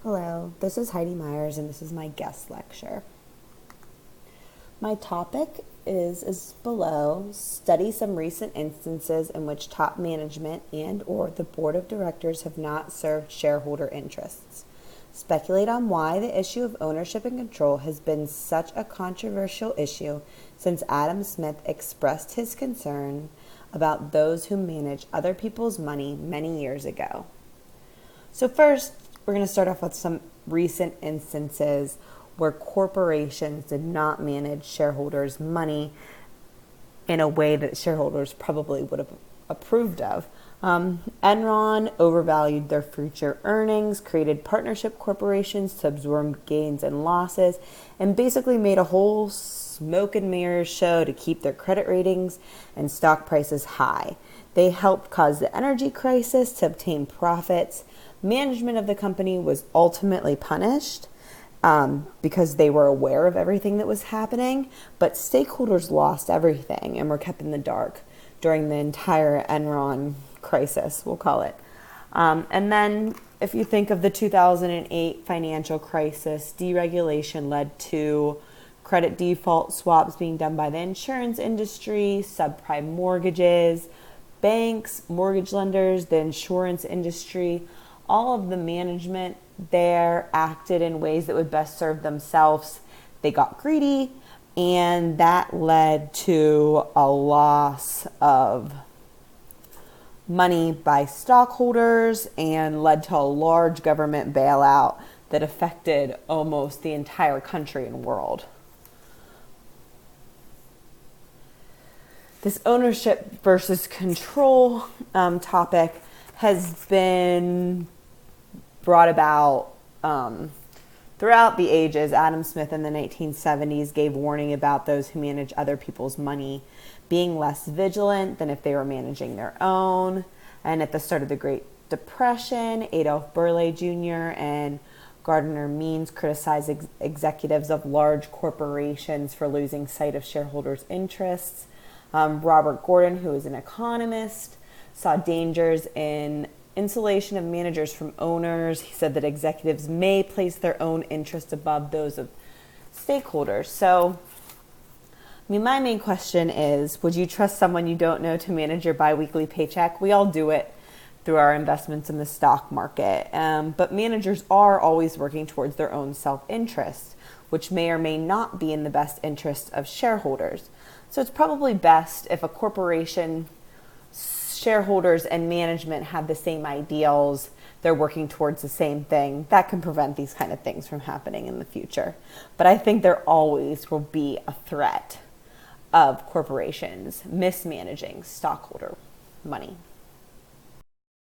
Hello, this is Heidi Myers and this is my guest lecture. My topic is as below: study some recent instances in which top management and or the board of directors have not served shareholder interests. Speculate on why the issue of ownership and control has been such a controversial issue since Adam Smith expressed his concern about those who manage other people's money many years ago. So first, we're going to start off with some recent instances where corporations did not manage shareholders' money in a way that shareholders probably would have approved of. Enron overvalued their future earnings, created partnership corporations to absorb gains and losses, and basically made a whole smoke and mirrors show to keep their credit ratings and stock prices high. They helped cause the energy crisis to obtain profits. Management of the company was ultimately punished because they were aware of everything that was happening, but stakeholders lost everything and were kept in the dark during the entire Enron crisis, we'll call it. And then if you think of the 2008 financial crisis, deregulation led to credit default swaps being done by the insurance industry, subprime mortgages, banks, mortgage lenders, the insurance industry. All of the management there acted in ways that would best serve themselves. They got greedy, and that led to a loss of money by stockholders and led to a large government bailout that affected almost the entire country and world. This ownership versus control topic has been brought about throughout the ages. Adam Smith in the 1970s gave warning about those who manage other people's money being less vigilant than if they were managing their own. And at the start of the Great Depression, Adolph Burley Jr. and Gardner Means criticized executives of large corporations for losing sight of shareholders' interests. Robert Gordon, who is an economist, saw dangers in insulation of managers from owners. He said that executives may place their own interests above those of stakeholders. So, my main question is, would you trust someone you don't know to manage your biweekly paycheck? We all do it through our investments in the stock market. But managers are always working towards their own self-interest, which may or may not be in the best interest of shareholders. So it's probably best if a corporation, shareholders and management have the same ideals, they're working towards the same thing. That can prevent these kind of things from happening in the future. But I think there always will be a threat of corporations mismanaging stockholder money.